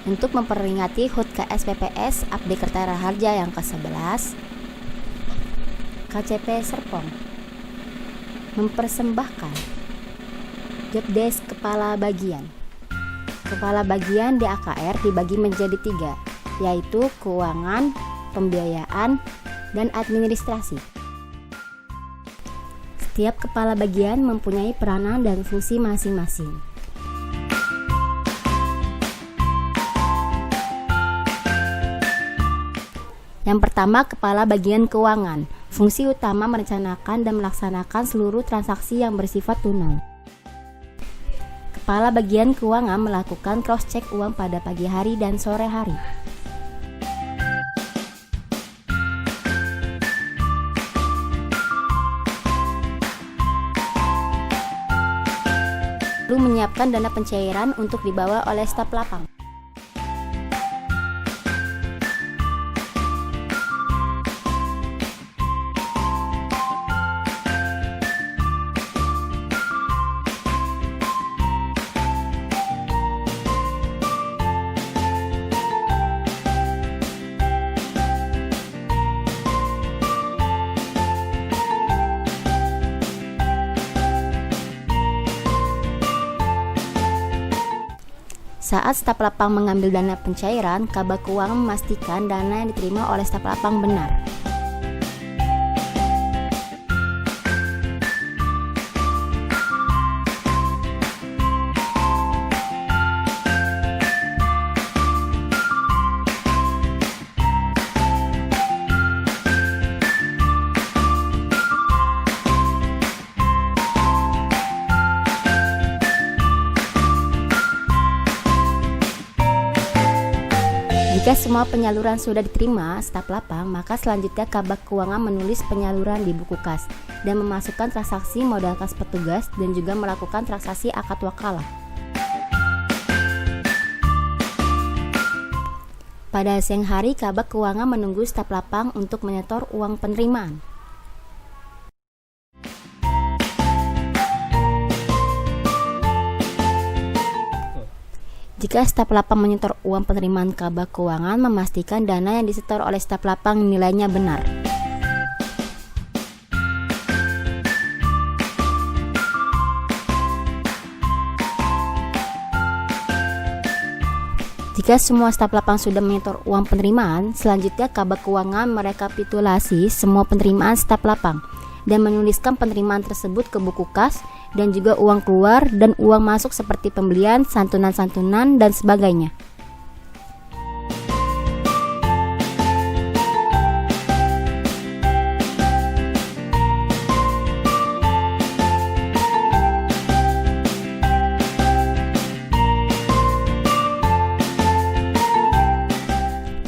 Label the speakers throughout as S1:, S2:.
S1: Untuk memperingati HUT KSPPS Abdi Kertara Harja yang ke-11, KCP Serpong mempersembahkan Jobdesk Kepala Bagian. Kepala bagian di AKR dibagi menjadi 3, yaitu keuangan, pembiayaan, dan administrasi. Setiap kepala bagian mempunyai peranan dan fungsi masing-masing. Yang pertama, kepala bagian keuangan. Fungsi utama merencanakan dan melaksanakan seluruh transaksi yang bersifat tunai. Kepala bagian keuangan melakukan cross-check uang pada pagi hari dan sore hari. Lalu menyiapkan dana pencairan untuk dibawa oleh staf lapang. Saat staf lapang mengambil dana pencairan, Kabak Keuangan memastikan dana yang diterima oleh staf lapang benar. Jika semua penyaluran sudah diterima staf lapang, maka selanjutnya Kabak Keuangan menulis penyaluran di buku kas dan memasukkan transaksi modal kas petugas dan juga melakukan transaksi akad wakalah. Pada siang hari, Kabak Keuangan menunggu staf lapang untuk menyetor uang penerimaan. Jika staf lapang menyetor uang penerimaan, Kabak Keuangan memastikan dana yang disetor oleh staf lapang nilainya benar. Jika semua staf lapang sudah menyetor uang penerimaan, selanjutnya Kabak Keuangan merekapitulasi semua penerimaan staf lapang dan menuliskan penerimaan tersebut ke buku kas dan juga uang keluar dan uang masuk seperti pembelian, santunan-santunan, dan sebagainya.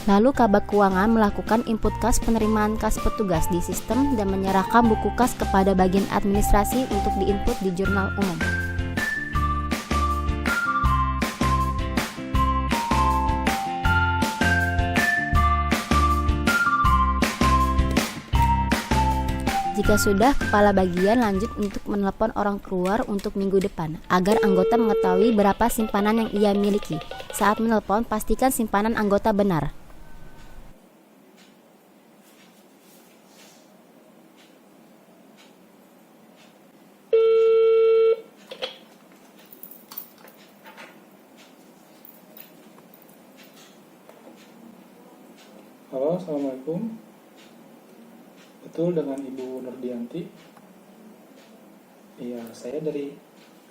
S1: Lalu Kabak Keuangan melakukan input kas penerimaan kas petugas di sistem dan menyerahkan buku kas kepada bagian administrasi untuk diinput di jurnal umum. Jika sudah, kepala bagian lanjut untuk menelepon orang keluar untuk minggu depan, agar anggota mengetahui berapa simpanan yang ia miliki. Saat menelepon, pastikan simpanan anggota benar.
S2: Halo, Assalamualaikum. Betul dengan Ibu Nurdianti? Iya, saya dari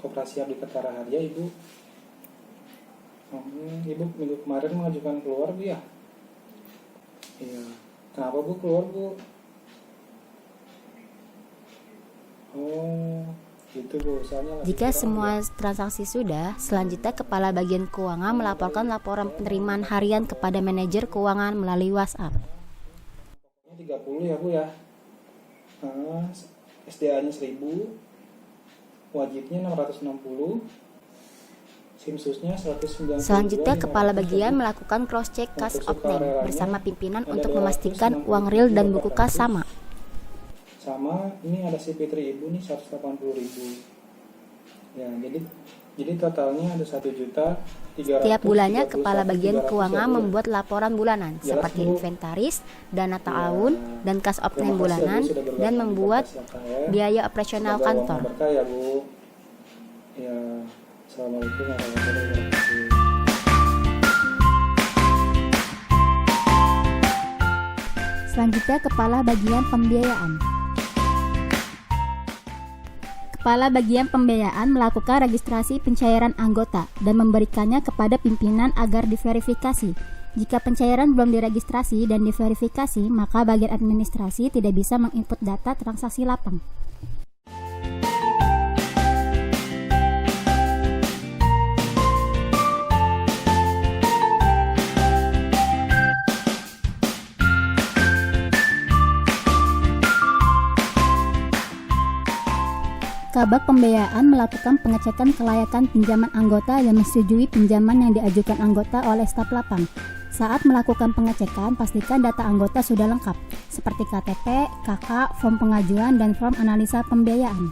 S2: Koperasi Abdi Kertara Harja, Ibu. Ibu minggu kemarin mengajukan keluar, Bu, ya? Iya. Kenapa, Bu, keluar, Bu? Oh, gitu, Bu.
S1: Jika semua transaksi sudah, selanjutnya Kepala Bagian Keuangan melaporkan laporan penerimaan harian kepada manajer keuangan melalui WhatsApp.
S2: 30 ya, Bu, ya. SDA-nya 1000, wajibnya 660, SIMSUS-nya 192.
S1: Selanjutnya Kepala Bagian melakukan cross-check kas opening bersama pimpinan untuk memastikan uang real dan buku kas sama.
S2: Sama, ini ada CP3 Ibu nih 180.000. Ya, jadi Jadi totalnya ada 1.300.331.300
S1: Setiap bulannya kepala bagian keuangan
S2: ya, Bu.
S1: membuat laporan bulanan
S2: Jelas,
S1: seperti
S2: Bu.
S1: inventaris, dana
S2: Ya.
S1: tahun, dan kas
S2: Terima
S1: operasional
S2: kasih ya, Bu,
S1: bulanan,
S2: sudah berbagi
S1: dan
S2: di
S1: membuat
S2: podcast ya, Kak, ya.
S1: biaya operasional
S2: Semoga uang
S1: kantor.
S2: berkah ya, Bu. Ya, assalamualaikum warahmatullahi wabarakatuh.
S1: Selanjutnya kepala bagian pembiayaan. Kepala bagian pembiayaan melakukan registrasi pencairan anggota dan memberikannya kepada pimpinan agar diverifikasi. Jika pencairan belum diregistrasi dan diverifikasi, maka bagian administrasi tidak bisa menginput data transaksi lapang. Kabak pembiayaan melakukan pengecekan kelayakan pinjaman anggota yang menyetujui pinjaman yang diajukan anggota oleh staf lapang. Saat melakukan pengecekan, pastikan data anggota sudah lengkap, seperti KTP, KK, form pengajuan, dan form analisa pembiayaan.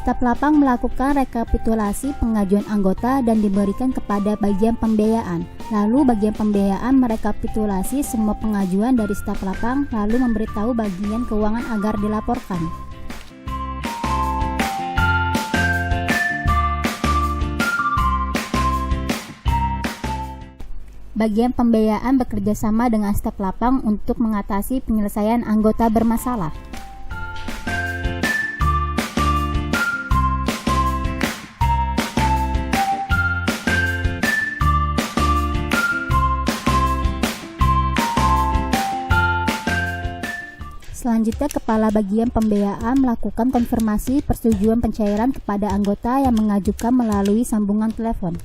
S1: Staf lapang melakukan rekapitulasi pengajuan anggota dan diberikan kepada bagian pembiayaan. Lalu bagian pembiayaan merekapitulasi semua pengajuan dari staf lapang lalu memberitahu bagian keuangan agar dilaporkan. Bagian pembiayaan bekerja sama dengan staf lapang untuk mengatasi penyelesaian anggota bermasalah. Selanjutnya, kepala bagian pembiayaan melakukan konfirmasi persetujuan pencairan kepada anggota yang mengajukan melalui sambungan telepon.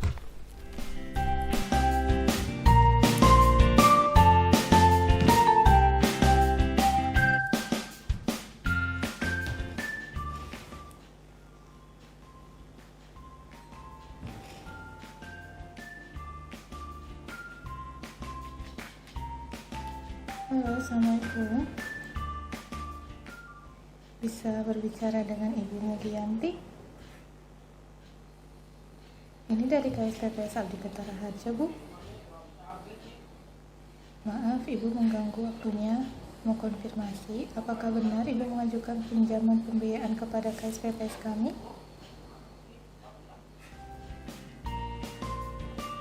S3: Halo, Assalamualaikum. Bisa berbicara dengan Ibu Mugianti? Ini dari KSTPS Abdi Ketara Harja, Bu. Maaf, Ibu mengganggu waktunya. Mau konfirmasi, apakah benar Ibu mengajukan pinjaman pembiayaan kepada KSTPS kami?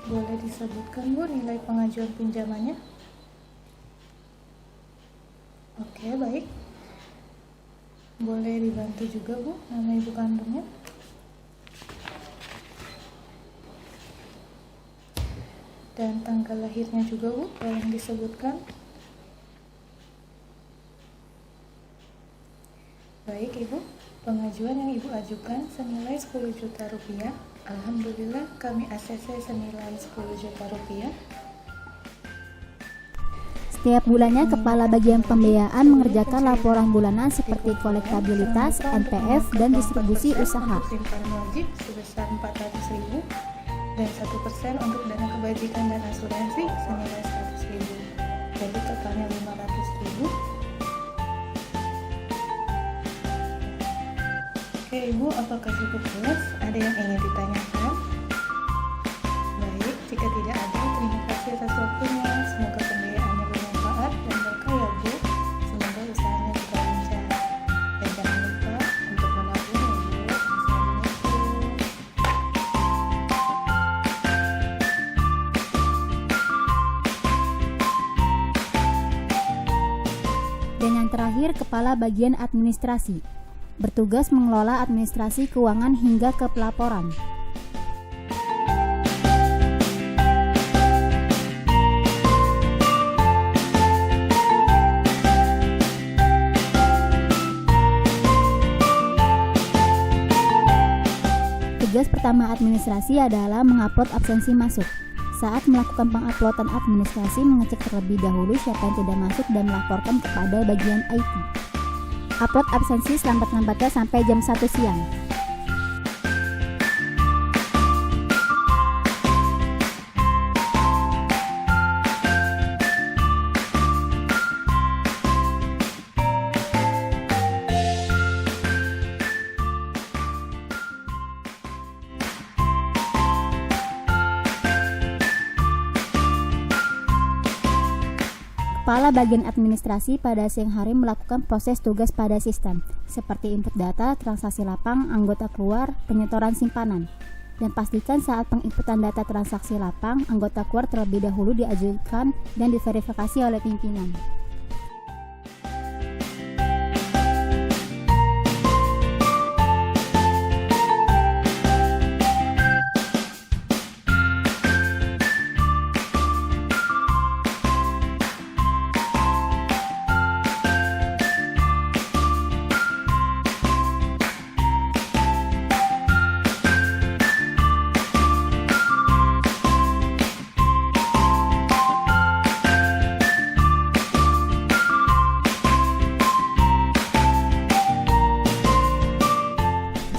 S3: Boleh disebutkan, Bu, nilai pengajuan pinjamannya? Oke, baik. Boleh dibantu juga, Bu, nama ibu kandungnya? Dan tanggal lahirnya juga, Bu, tolong disebutkan. Baik, Ibu. Pengajuan yang Ibu ajukan senilai 10 juta rupiah. Alhamdulillah, kami ACC senilai 10 juta rupiah.
S1: Setiap bulannya, kepala bagian pembiayaan mengerjakan laporan bulanan seperti kolektabilitas, NPF, dan distribusi usaha.
S3: Untuk simpanan wajib sebesar 400.000 dan 1% untuk dana kebajikan dan asuransi senilai 100.000. Jadi totalnya 500.000. Oke, Ibu, apakah cukup jelas? Ada yang ingin ditanyakan? Baik, jika tidak ada, terima kasih atas waktunya. Semoga pembiayaannya bermanfaat dan berkah ya, Bu. Semoga usahanya juga lancar. Dan jangan lupa untuk menabung ya, Bu. Assalamualaikum.
S1: Dan yang terakhir, kepala bagian administrasi bertugas mengelola administrasi keuangan hingga ke pelaporan. Tugas pertama administrasi adalah mengupload absensi masuk. Saat melakukan penguploadan administrasi, mengecek terlebih dahulu siapa yang tidak masuk dan melaporkan kepada bagian IT. Upload absensi selambat-lambatnya sampai jam 1 siang. Kepala Bagian Administrasi pada siang hari melakukan proses tugas pada sistem, seperti input data, transaksi lapang, anggota keluar, penyetoran simpanan. Dan pastikan saat penginputan data transaksi lapang, anggota keluar terlebih dahulu diajukan dan diverifikasi oleh pimpinan.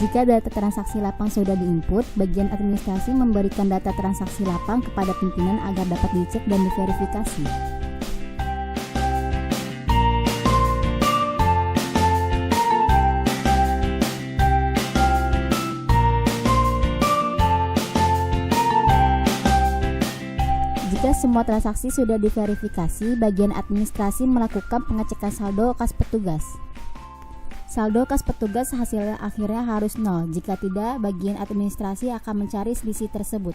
S1: Jika data transaksi lapang sudah diinput, bagian administrasi memberikan data transaksi lapang kepada pimpinan agar dapat dicek dan diverifikasi. Jika semua transaksi sudah diverifikasi, bagian administrasi melakukan pengecekan saldo kas petugas. Saldo kas petugas hasilnya akhirnya harus 0. Jika tidak, bagian administrasi akan mencari selisih tersebut.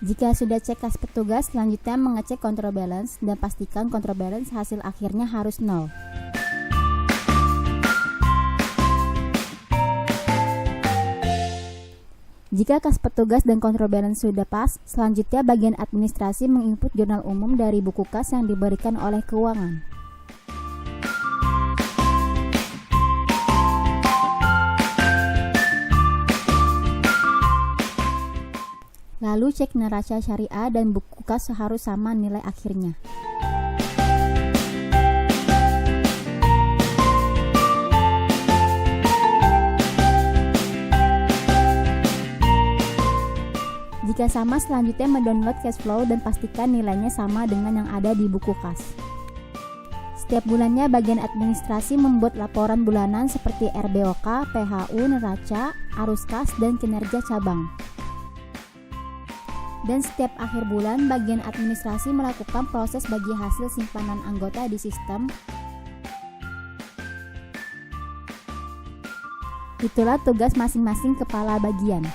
S1: Jika sudah cek kas petugas, selanjutnya mengecek control balance dan pastikan control balance hasil akhirnya harus 0. Jika kas petugas dan control balance sudah pas, selanjutnya bagian administrasi menginput jurnal umum dari buku kas yang diberikan oleh keuangan. Lalu cek neraca syariah dan buku kas harus sama nilai akhirnya. Jika sama, selanjutnya mendownload cash flow dan pastikan nilainya sama dengan yang ada di buku kas. Setiap bulannya bagian administrasi membuat laporan bulanan seperti RBOK, PHU, neraca, arus kas, dan kinerja cabang. Dan setiap akhir bulan, bagian administrasi melakukan proses bagi hasil simpanan anggota di sistem. Itulah tugas masing-masing kepala bagian.